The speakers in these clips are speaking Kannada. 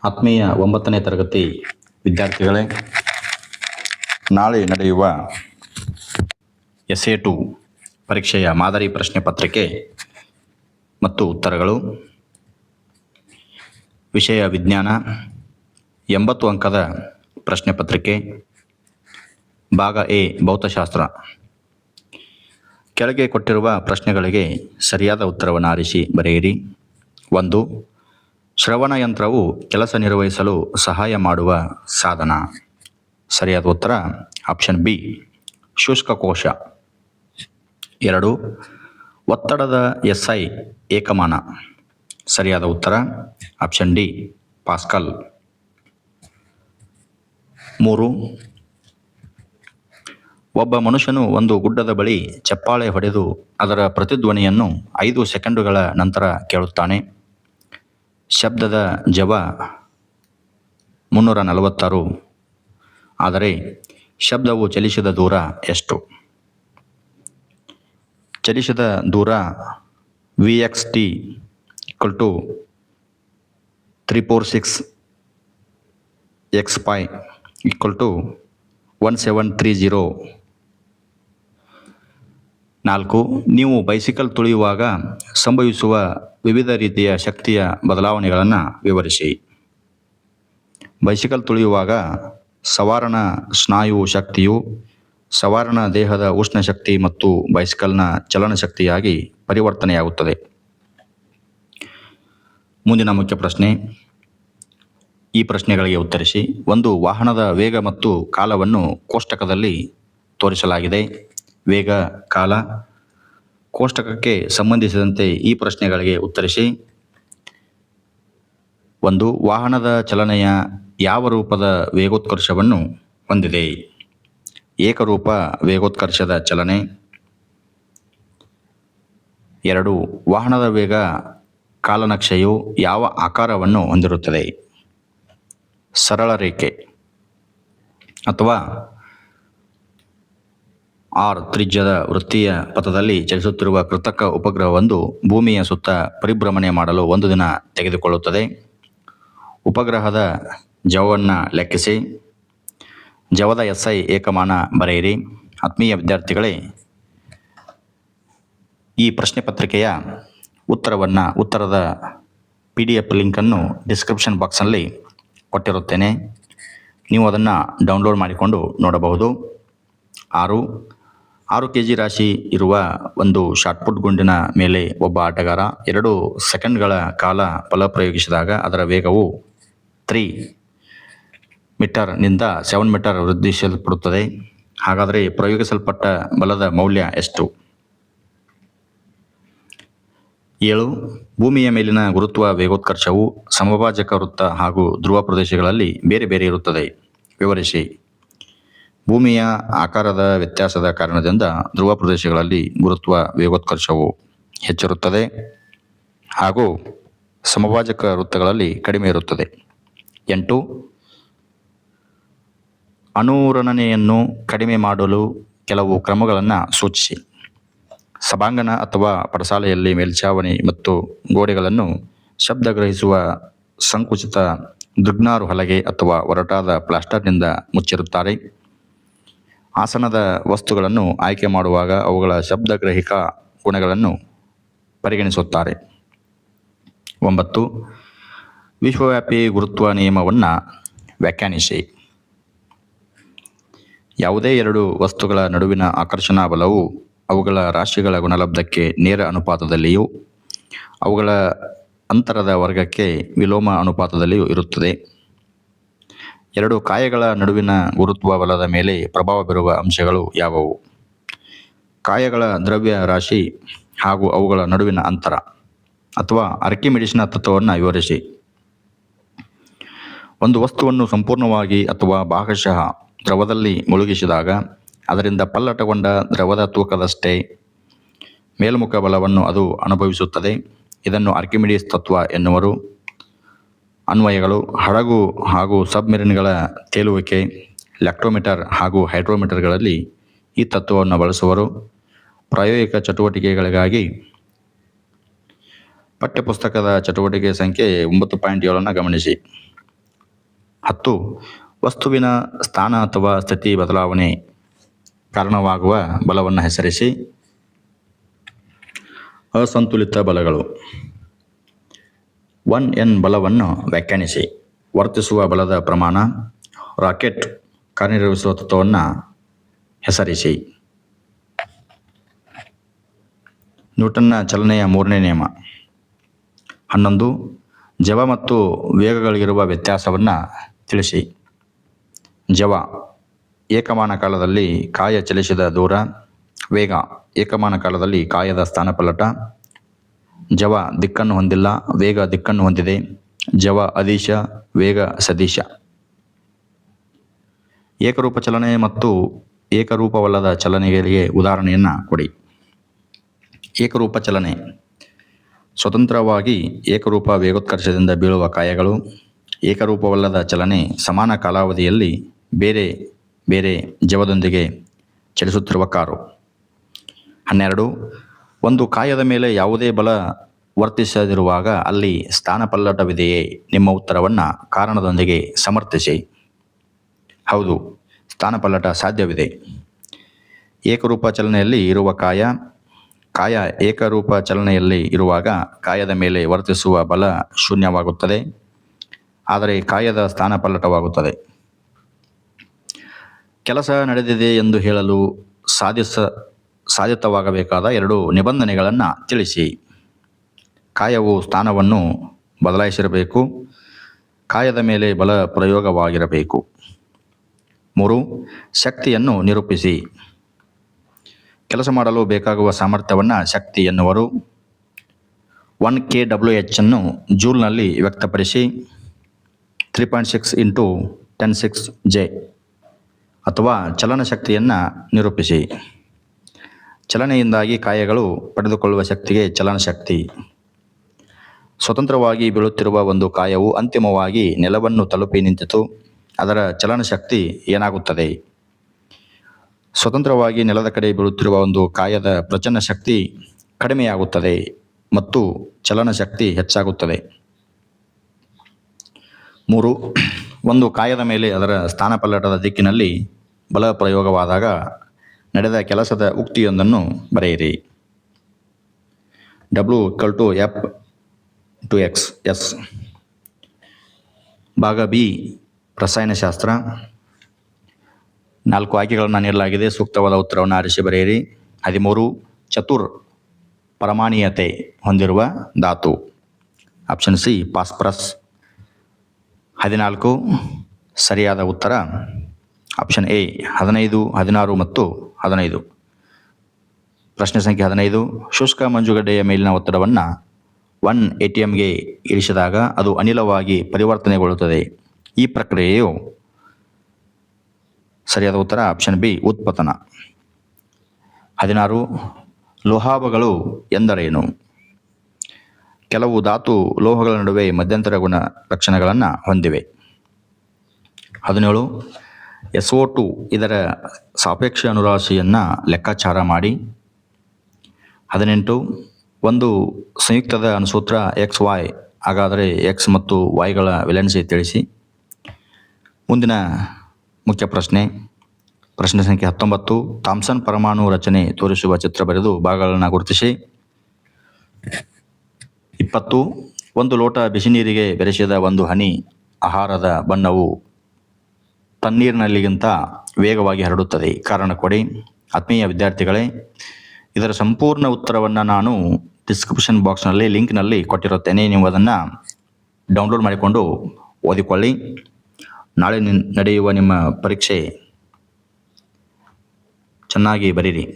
ಆತ್ಮೀಯ 9ನೇ ತರಗತಿ ವಿದ್ಯಾರ್ಥಿಗಳೇ, ನಾಳೆ ನಡೆಯುವ SA2 ಪರೀಕ್ಷೆಯ ಮಾದರಿ ಪ್ರಶ್ನೆ ಪತ್ರಿಕೆ ಮತ್ತು ಉತ್ತರಗಳು. ವಿಷಯ ವಿಜ್ಞಾನ, 80 ಅಂಕದ ಪ್ರಶ್ನೆ ಪತ್ರಿಕೆ, ಭಾಗ ಎ ಭೌತಶಾಸ್ತ್ರ. ಕೆಳಗೆ ಕೊಟ್ಟಿರುವ ಪ್ರಶ್ನೆಗಳಿಗೆ ಸರಿಯಾದ ಉತ್ತರವನ್ನು ಆರಿಸಿ ಬರೆಯಿರಿ. 1. ಶ್ರವಣ ಯಂತ್ರವು ಕೆಲಸ ನಿರ್ವಹಿಸಲು ಸಹಾಯ ಮಾಡುವ ಸಾಧನ. ಸರಿಯಾದ ಉತ್ತರ ಆಪ್ಷನ್ ಬಿ, ಶುಷ್ಕಕೋಶ. 2. ಒತ್ತಡದ SI ಏಕಮಾನ. ಸರಿಯಾದ ಉತ್ತರ ಆಪ್ಷನ್ ಡಿ, ಪಾಸ್ಕಲ್. 3. ಒಬ್ಬ ಮನುಷ್ಯನು ಒಂದು ಗುಡ್ಡದ ಬಳಿ ಚಪ್ಪಾಳೆ ಹೊಡೆದು ಅದರ ಪ್ರತಿಧ್ವನಿಯನ್ನು 5 ಸೆಕೆಂಡುಗಳ ನಂತರ ಕೇಳುತ್ತಾನೆ. ಶಬ್ದದ ಜವ 346, ಆದರೆ ಶಬ್ದವು ಚಲಿಸಿದ ದೂರ ಎಷ್ಟು? ಚಲಿಸಿದ ದೂರ VXT = 346 x π = 1730. 4. ನೀವು ಬೈಸಿಕಲ್ ತುಳಿಯುವಾಗ ಸಂಭವಿಸುವ ವಿವಿಧ ರೀತಿಯ ಶಕ್ತಿಯ ಬದಲಾವಣೆಗಳನ್ನು ವಿವರಿಸಿ. ಬೈಸಿಕಲ್ ತುಳಿಯುವಾಗ ಸವಾರನ ಸ್ನಾಯು ಶಕ್ತಿಯು ಸವಾರನ ದೇಹದ ಉಷ್ಣ ಶಕ್ತಿ ಮತ್ತು ಬೈಸಿಕಲ್ನ ಚಲನ ಶಕ್ತಿಯಾಗಿ ಪರಿವರ್ತನೆಯಾಗುತ್ತದೆ. ಮುಂದಿನ ಮುಖ್ಯ ಪ್ರಶ್ನೆ. ಈ ಪ್ರಶ್ನೆಗಳಿಗೆ ಉತ್ತರಿಸಿ. 1. ವಾಹನದ ವೇಗ ಮತ್ತು ಕಾಲವನ್ನು ಕೋಷ್ಟಕದಲ್ಲಿ ತೋರಿಸಲಾಗಿದೆ. ವೇಗ, ಕಾಲ. ಕೋಷ್ಟಕಕ್ಕೆ ಸಂಬಂಧಿಸಿದಂತೆ ಈ ಪ್ರಶ್ನೆಗಳಿಗೆ ಉತ್ತರಿಸಿ. 1. ವಾಹನದ ಚಲನೆಯ ಯಾವ ರೂಪದ ವೇಗೋತ್ಕರ್ಷವನ್ನು ಹೊಂದಿದೆ? ಏಕರೂಪ ವೇಗೋತ್ಕರ್ಷದ ಚಲನೆ. 2. ವಾಹನದ ವೇಗ ಕಾಲನಕ್ಷೆಯು ಯಾವ ಆಕಾರವನ್ನು ಹೊಂದಿರುತ್ತದೆ? ಸರಳ ರೇಖೆ ಅಥವಾ R ತ್ರಿಜ್ಯದ ವೃತ್ತೀಯ ಪಥದಲ್ಲಿ ಚಲಿಸುತ್ತಿರುವ ಕೃತಕ ಉಪಗ್ರಹವೊಂದು ಭೂಮಿಯ ಸುತ್ತ ಪರಿಭ್ರಮಣೆ ಮಾಡಲು 1 ದಿನ ತೆಗೆದುಕೊಳ್ಳುತ್ತದೆ. ಉಪಗ್ರಹದ ಜವವನ್ನು ಲೆಕ್ಕಿಸಿ. ಜವದ SI ಏಕಮಾನ ಬರೆಯಿರಿ. ಆತ್ಮೀಯ ವಿದ್ಯಾರ್ಥಿಗಳೇ, ಈ ಪ್ರಶ್ನೆ ಪತ್ರಿಕೆಯ ಉತ್ತರದ PDF ಲಿಂಕನ್ನು ಡಿಸ್ಕ್ರಿಪ್ಷನ್ ಬಾಕ್ಸ್ನಲ್ಲಿ ಕೊಟ್ಟಿರುತ್ತೇನೆ. ನೀವು ಅದನ್ನು ಡೌನ್ಲೋಡ್ ಮಾಡಿಕೊಂಡು ನೋಡಬಹುದು. 6 kg ರಾಶಿ ಇರುವ ಒಂದು ಶಾಟ್ಪುಟ್ ಗುಂಡಿನ ಮೇಲೆ ಒಬ್ಬ ಆಟಗಾರ 2 ಸೆಕೆಂಡ್ಗಳ ಕಾಲ ಬಲ ಪ್ರಯೋಗಿಸಿದಾಗ ಅದರ ವೇಗವು 3 ಮೀಟರ್ನಿಂದ 7 ಮೀಟರ್ ವೃದ್ಧಿಸಲ್ಪಡುತ್ತದೆ. ಹಾಗಾದರೆ ಪ್ರಯೋಗಿಸಲ್ಪಟ್ಟ ಬಲದ ಮೌಲ್ಯ ಎಷ್ಟು? 7. ಭೂಮಿಯ ಮೇಲಿನ ಗುರುತ್ವ ವೇಗೋತ್ಕರ್ಷವು ಸಮಭಾಜಕ ವೃತ್ತ ಹಾಗೂ ಧ್ರುವ ಪ್ರದೇಶಗಳಲ್ಲಿ ಬೇರೆ ಬೇರೆ ಇರುತ್ತದೆ. ವಿವರಿಸಿ. ಭೂಮಿಯ ಆಕಾರದ ವ್ಯತ್ಯಾಸದ ಕಾರಣದಿಂದ ಧ್ರುವ ಪ್ರದೇಶಗಳಲ್ಲಿ ಗುರುತ್ವ ವೇಗೋತ್ಕರ್ಷವು ಹೆಚ್ಚಿರುತ್ತದೆ ಹಾಗೂ ಸಮಭಾಜಕ ವೃತ್ತಗಳಲ್ಲಿ ಕಡಿಮೆ ಇರುತ್ತದೆ. 8. ಅನುರಣನೆಯನ್ನು ಕಡಿಮೆ ಮಾಡಲು ಕೆಲವು ಕ್ರಮಗಳನ್ನು ಸೂಚಿಸಿ. ಸಭಾಂಗಣ ಅಥವಾ ಪಡಸಾಲೆಯಲ್ಲಿ ಮೇಲ್ಛಾವಣಿ ಮತ್ತು ಗೋಡೆಗಳನ್ನು ಶಬ್ದ ಗ್ರಹಿಸುವ ಸಂಕುಚಿತ ದೃಗ್ನಾರು ಹಲಗೆ ಅಥವಾ ಒರಟಾದ ಪ್ಲಾಸ್ಟರ್ನಿಂದ ಮುಚ್ಚಿರುತ್ತಾರೆ. ಆಸನದ ವಸ್ತುಗಳನ್ನು ಆಯ್ಕೆ ಮಾಡುವಾಗ ಅವುಗಳ ಶಬ್ದಗ್ರಹಿಕ ಗುಣಗಳನ್ನು ಪರಿಗಣಿಸುತ್ತಾರೆ. 9. ವಿಶ್ವವ್ಯಾಪಿ ಗುರುತ್ವ ನಿಯಮವನ್ನು ವ್ಯಾಖ್ಯಾನಿಸಿ. ಯಾವುದೇ 2 ವಸ್ತುಗಳ ನಡುವಿನ ಆಕರ್ಷಣಾ ಬಲವು ಅವುಗಳ ರಾಶಿಗಳ ಗುಣಲಬ್ಧಕ್ಕೆ ನೇರ ಅನುಪಾತದಲ್ಲಿಯೂ ಅವುಗಳ ಅಂತರದ ವರ್ಗಕ್ಕೆ ವಿಲೋಮ ಅನುಪಾತದಲ್ಲಿಯೂ ಇರುತ್ತದೆ. 2 ಕಾಯಗಳ ನಡುವಿನ ಗುರುತ್ವ ಬಲದ ಮೇಲೆ ಪ್ರಭಾವ ಬೀರುವ ಅಂಶಗಳು ಯಾವುವು? ಕಾಯಗಳ ದ್ರವ್ಯ ರಾಶಿ ಹಾಗೂ ಅವುಗಳ ನಡುವಿನ ಅಂತರ ಅಥವಾ ಆರ್ಕಿಮಿಡೀಸ್ನ ತತ್ವವನ್ನು ವಿವರಿಸಿ. ಒಂದು ವಸ್ತುವನ್ನು ಸಂಪೂರ್ಣವಾಗಿ ಅಥವಾ ಭಾಗಶಃ ದ್ರವದಲ್ಲಿ ಮುಳುಗಿಸಿದಾಗ ಅದರಿಂದ ಪಲ್ಲಟಗೊಂಡ ದ್ರವದ ತೂಕದಷ್ಟೇ ಮೇಲ್ಮುಖ ಬಲವನ್ನು ಅದು ಅನುಭವಿಸುತ್ತದೆ. ಇದನ್ನು ಆರ್ಕಿಮಿಡೀಸ್ ತತ್ವ ಎನ್ನುವರು. ಅನ್ವಯಗಳು. ಹಡಗು ಹಾಗೂ ಸಬ್ಮೆರಿನ್ಗಳ ತೇಲುವಿಕೆ, ಲ್ಯಾಕ್ಟೋಮೀಟರ್ ಹಾಗೂ ಹೈಡ್ರೋಮೀಟರ್ಗಳಲ್ಲಿ ಈ ತತ್ವವನ್ನು ಬಳಸುವರು. ಪ್ರಾಯೋಗಿಕ ಚಟುವಟಿಕೆಗಳಿಗಾಗಿ ಪಠ್ಯಪುಸ್ತಕದ ಚಟುವಟಿಕೆ ಸಂಖ್ಯೆ 9.7 ಗಮನಿಸಿ. 10. ವಸ್ತುವಿನ ಸ್ಥಾನ ಅಥವಾ ಸ್ಥಿತಿ ಬದಲಾವಣೆ ಕಾರಣವಾಗುವ ಬಲವನ್ನು ಹೆಸರಿಸಿ. ಅಸಂತುಲಿತ ಬಲಗಳು. 1N ಬಲವನ್ನು ವ್ಯಾಖ್ಯಾನಿಸಿ. ವರ್ತಿಸುವ ಬಲದ ಪ್ರಮಾಣ. ರಾಕೆಟ್ ಕಾರ್ಯನಿರ್ವಹಿಸುವ ತತ್ವವನ್ನು ಹೆಸರಿಸಿ. ನ್ಯೂಟನ್ನ ಚಲನೆಯ 3ನೇ ನಿಯಮ. 11. ಜವ ಮತ್ತು ವೇಗಗಳಿಗಿರುವ ವ್ಯತ್ಯಾಸವನ್ನು ತಿಳಿಸಿ. ಜವ ಏಕಮಾನ ಕಾಲದಲ್ಲಿ ಕಾಯ ಚಲಿಸಿದ ದೂರ. ವೇಗ ಏಕಮಾನ ಕಾಲದಲ್ಲಿ ಕಾಯದ ಸ್ಥಾನಪಲ್ಲಟ. ಜವ ದಿಕ್ಕನ್ನು ಹೊಂದಿಲ್ಲ, ವೇಗ ದಿಕ್ಕನ್ನು ಹೊಂದಿದೆ. ಜವ ಅದಿಶ, ವೇಗ ಸದಿಶ. ಏಕರೂಪ ಚಲನೆ ಮತ್ತು ಏಕರೂಪವಲ್ಲದ ಚಲನೆಗಳಿಗೆ ಉದಾಹರಣೆಯನ್ನು ಕೊಡಿ. ಏಕರೂಪ ಚಲನೆ. ಸ್ವತಂತ್ರವಾಗಿ ಏಕರೂಪ ವೇಗೋತ್ಕರ್ಷದಿಂದ ಬೀಳುವ ಕಾಯಗಳು. ಏಕರೂಪವಲ್ಲದ ಚಲನೆ ಸಮಾನ ಕಾಲಾವಧಿಯಲ್ಲಿ ಬೇರೆ ಬೇರೆ ಜವದೊಂದಿಗೆ ಚಲಿಸುತ್ತಿರುವ ಕಾರು. 12. ಒಂದು ಕಾಯದ ಮೇಲೆ ಯಾವುದೇ ಬಲ ವರ್ತಿಸದಿರುವಾಗ ಅಲ್ಲಿ ಸ್ಥಾನಪಲ್ಲಟವಿದೆಯೇ? ನಿಮ್ಮ ಉತ್ತರವನ್ನು ಕಾರಣದೊಂದಿಗೆ ಸಮರ್ಥಿಸಿ. ಹೌದು, ಸ್ಥಾನಪಲ್ಲಟ ಸಾಧ್ಯವಿದೆ. ಏಕರೂಪ ಚಲನೆಯಲ್ಲಿ ಇರುವ ಕಾಯ ಏಕರೂಪ ಚಲನೆಯಲ್ಲಿ ಇರುವಾಗ ಕಾಯದ ಮೇಲೆ ವರ್ತಿಸುವ ಬಲ ಶೂನ್ಯವಾಗುತ್ತದೆ, ಆದರೆ ಕಾಯದ ಸ್ಥಾನಪಲ್ಲಟವಾಗುತ್ತದೆ. ಕೆಲಸ ನಡೆದಿದೆ ಎಂದು ಹೇಳಲು ಸಾಧಿತವಾಗಬೇಕಾದ 2 ನಿಬಂಧನೆಗಳನ್ನು ತಿಳಿಸಿ. ಕಾಯವು ಸ್ಥಾನವನ್ನು ಬದಲಾಯಿಸಿರಬೇಕು. ಕಾಯದ ಮೇಲೆ ಬಲ ಪ್ರಯೋಗವಾಗಿರಬೇಕು. 3. ಶಕ್ತಿಯನ್ನು ನಿರೂಪಿಸಿ. ಕೆಲಸ ಮಾಡಲು ಬೇಕಾಗುವ ಸಾಮರ್ಥ್ಯವನ್ನು ಶಕ್ತಿ ಎನ್ನುವರು. 1 kWh ಅನ್ನು ಜೂಲ್ನಲ್ಲಿ ವ್ಯಕ್ತಪಡಿಸಿ. 3.6 × 10⁶ J. ಅಥವಾ ಚಲನ ಶಕ್ತಿಯನ್ನು ನಿರೂಪಿಸಿ. ಚಲನೆಯಿಂದಾಗಿ ಕಾಯಗಳು ಪಡೆದುಕೊಳ್ಳುವ ಶಕ್ತಿಗೆ ಚಲನ ಶಕ್ತಿ. ಸ್ವತಂತ್ರವಾಗಿ ಬೀಳುತ್ತಿರುವ ಒಂದು ಕಾಯವು ಅಂತಿಮವಾಗಿ ನೆಲವನ್ನು ತಲುಪಿ ನಿಂತಿತು. ಅದರ ಚಲನ ಶಕ್ತಿ ಏನಾಗುತ್ತದೆ? ಸ್ವತಂತ್ರವಾಗಿ ನೆಲದ ಕಡೆ ಬೀಳುತ್ತಿರುವ ಒಂದು ಕಾಯದ ಪ್ರಚನ್ನ ಶಕ್ತಿ ಕಡಿಮೆಯಾಗುತ್ತದೆ ಮತ್ತು ಚಲನ ಶಕ್ತಿ ಹೆಚ್ಚಾಗುತ್ತದೆ. 3. ಒಂದು ಕಾಯದ ಮೇಲೆ ಅದರ ಸ್ಥಾನಪಲ್ಲಟದ ದಿಕ್ಕಿನಲ್ಲಿ ಬಲ ಪ್ರಯೋಗವಾದಾಗ ನಡೆದ ಕೆಲಸದ ಉಕ್ತಿಯೊಂದನ್ನು ಬರೆಯಿರಿ. W = F × x. ಭಾಗ ಬಿ ರಸಾಯನಶಾಸ್ತ್ರ. 4 ಆಯ್ಕೆಗಳನ್ನು ನೀಡಲಾಗಿದೆ. ಸೂಕ್ತವಾದ ಉತ್ತರವನ್ನು ಆರಿಸಿ ಬರೆಯಿರಿ. 13. ಚತುರ್ ಪರಮಾಣುೀಯತೆ ಹೊಂದಿರುವ ಧಾತು. Option C phosphorus. 14. ಸರಿಯಾದ ಉತ್ತರ ಆಪ್ಷನ್ ಎ 15, 16 ಮತ್ತು 15. ಪ್ರಶ್ನೆ ಸಂಖ್ಯೆ 15. ಶುಷ್ಕ ಮಂಜುಗಡ್ಡೆಯ ಮೇಲಿನ ಒತ್ತಡವನ್ನು 1 atmಗೆ ಇಳಿಸಿದಾಗ ಅದು ಅನಿಲವಾಗಿ ಪರಿವರ್ತನೆಗೊಳ್ಳುತ್ತದೆ. ಈ ಪ್ರಕ್ರಿಯೆಯು ಸರಿಯಾದ ಉತ್ತರ ಆಪ್ಷನ್ ಬಿ ಉತ್ಪತನ. 16. ಲೋಹಾಭಗಳು ಎಂದರೇನು? ಕೆಲವು ಧಾತು ಲೋಹಗಳ ನಡುವೆ ಮಧ್ಯಂತರ ಗುಣ ಲಕ್ಷಣಗಳನ್ನು ಹೊಂದಿವೆ. 17. SO2 ಇದರ ಸಾಪೇಕ್ಷ ಅನುರಾಶಿಯನ್ನು ಲೆಕ್ಕಾಚಾರ ಮಾಡಿ. 18. ಒಂದು ಸಂಯುಕ್ತದ ಅನುಸೂತ್ರ XY, ಹಾಗಾದರೆ X ಮತ್ತು Yಗಳ ವೇಲೆನ್ಸಿ ತಿಳಿಸಿ. ಮುಂದಿನ ಮುಖ್ಯ ಪ್ರಶ್ನೆ ಸಂಖ್ಯೆ 19. ಥಾಮ್ಸನ್ ಪರಮಾಣು ರಚನೆ ತೋರಿಸುವ ಚಿತ್ರ ಬರೆದು ಭಾಗಗಳನ್ನು ಗುರುತಿಸಿ. 20. ಒಂದು ಲೋಟ ಬಿಸಿ ನೀರಿಗೆ ಬೆರೆಸಿದ ಒಂದು ಹನಿ ಆಹಾರದ ಬಣ್ಣವು ತಣ್ಣೀರಿನಲ್ಲಿಗಿಂತ ವೇಗವಾಗಿ ಹರಡುತ್ತದೆ. ಕಾರಣ ಕೊಡಿ. ಆತ್ಮೀಯ ವಿದ್ಯಾರ್ಥಿಗಳೇ, ಇದರ ಸಂಪೂರ್ಣ ಉತ್ತರವನ್ನು ನಾನು ಡಿಸ್ಕ್ರಿಪ್ಷನ್ ಬಾಕ್ಸ್ನಲ್ಲಿ ಲಿಂಕ್ನಲ್ಲಿ ಕೊಟ್ಟಿರುತ್ತೇನೆ. ನೀವು ಅದನ್ನು ಡೌನ್ಲೋಡ್ ಮಾಡಿಕೊಂಡು ಓದಿಕೊಳ್ಳಿ. ನಾಳೆ ನಡೆಯುವ ನಿಮ್ಮ ಪರೀಕ್ಷೆ ಚೆನ್ನಾಗಿ ಬರೀರಿ.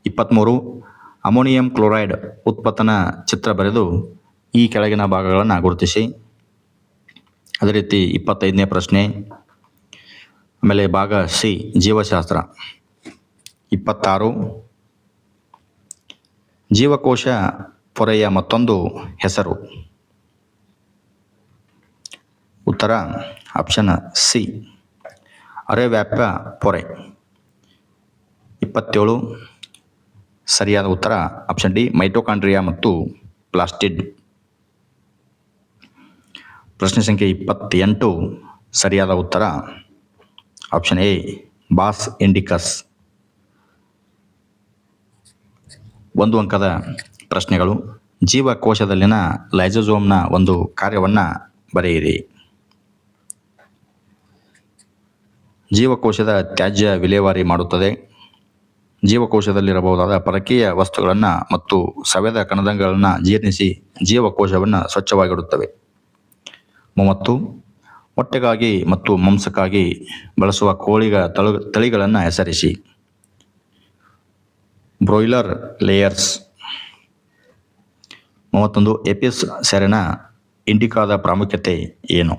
23. ಅಮೋನಿಯಂ ಕ್ಲೋರೈಡ್ ಉತ್ಪತ್ತನ ಚಿತ್ರ ಬರೆದು ಈ ಕೆಳಗಿನ ಭಾಗಗಳನ್ನು ಗುರುತಿಸಿ. ಅದೇ ರೀತಿ 25ನೇ ಪ್ರಶ್ನೆ. ಆಮೇಲೆ ಭಾಗ ಸಿ ಜೀವಶಾಸ್ತ್ರ. 26. ಜೀವಕೋಶ ಪೊರೆಯ ಮತ್ತೊಂದು ಹೆಸರು. ಉತ್ತರ ಆಪ್ಷನ್ ಸಿ ಅರೆವ್ಯಾಪ್ಯ ಪೊರೆ. 27. ಸರಿಯಾದ ಉತ್ತರ ಆಪ್ಷನ್ ಡಿ ಮೈಟೋಕಾಂಡ್ರಿಯಾ ಮತ್ತು ಪ್ಲಾಸ್ಟಿಡ್. ಪ್ರಶ್ನೆ ಸಂಖ್ಯೆ 28. ಸರಿಯಾದ ಉತ್ತರ ಆಪ್ಷನ್ ಎ ಬಾಸ್ ಇಂಡಿಕಸ್. 1 ಅಂಕದ ಪ್ರಶ್ನೆಗಳು. ಜೀವಕೋಶದಲ್ಲಿನ ಲೈಸೋಸೋಮ್ನ ಒಂದು ಕಾರ್ಯವನ್ನು ಬರೆಯಿರಿ. ಜೀವಕೋಶದ ತ್ಯಾಜ್ಯ ವಿಲೇವಾರಿ ಮಾಡುತ್ತದೆ. ಜೀವಕೋಶದಲ್ಲಿರಬಹುದಾದ ಪರಕೀಯ ವಸ್ತುಗಳನ್ನು ಮತ್ತು ಸವೆದ ಕಣದಂಗಳನ್ನು ಜೀರ್ಣಿಸಿ ಜೀವಕೋಶವನ್ನು ಸ್ವಚ್ಛವಾಗಿಡುತ್ತವೆ. 30. ಮೊಟ್ಟೆಗಾಗಿ ಮತ್ತು ಮಾಂಸಕ್ಕಾಗಿ ಬಳಸುವ ಕೋಳಿಗಳ ತಳಿಗಳನ್ನು ಹೆಸರಿಸಿ. ಬ್ರೋಯ್ಲರ್, ಲೇಯರ್ಸ್. 31. ಎಪಿಸ್ ಸೆರೆನಾ ಇಂಡಿಕಾದ ಪ್ರಾಮುಖ್ಯತೆ ಏನು?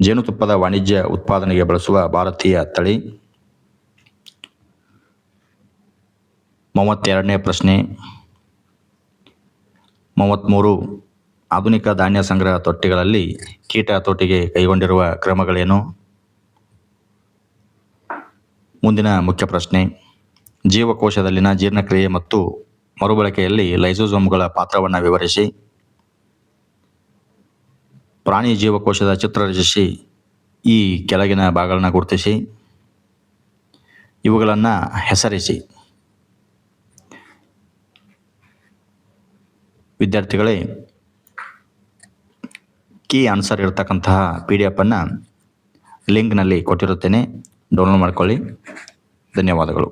ಜೇನುತುಪ್ಪದ ವಾಣಿಜ್ಯ ಉತ್ಪಾದನೆಗೆ ಬಳಸುವ ಭಾರತೀಯ ತಳಿ. 32ನೇ ಪ್ರಶ್ನೆ. 33. ಆಧುನಿಕ ಧಾನ್ಯ ಸಂಗ್ರಹ ತೊಟ್ಟಿಗಳಲ್ಲಿ ಕೀಟ ಹತೋಟಿಗೆ ಕೈಗೊಂಡಿರುವ ಕ್ರಮಗಳೇನು? ಮುಂದಿನ ಮುಖ್ಯ ಪ್ರಶ್ನೆ. ಜೀವಕೋಶದಲ್ಲಿನ ಜೀರ್ಣಕ್ರಿಯೆ ಮತ್ತು ಮರುಬಳಕೆಯಲ್ಲಿ ಲೈಸೋಸೋಮ್ಗಳ ಪಾತ್ರವನ್ನು ವಿವರಿಸಿ. ಪ್ರಾಣಿ ಜೀವಕೋಶದ ಚಿತ್ರ ರಚಿಸಿ ಈ ಕೆಳಗಿನ ಭಾಗಗಳನ್ನು ಗುರುತಿಸಿ ಇವುಗಳನ್ನು ಹೆಸರಿಸಿ. ವಿದ್ಯಾರ್ಥಿಗಳೇ, ಕೀ ಆನ್ಸರ್ ಇರತಕ್ಕಂತಹ PDF ಅನ್ನು ಲಿಂಕ್ನಲ್ಲಿ ಕೊಟ್ಟಿರುತ್ತೇನೆ, ಡೌನ್ಲೋಡ್ ಮಾಡ್ಕೊಳ್ಳಿ. ಧನ್ಯವಾದಗಳು.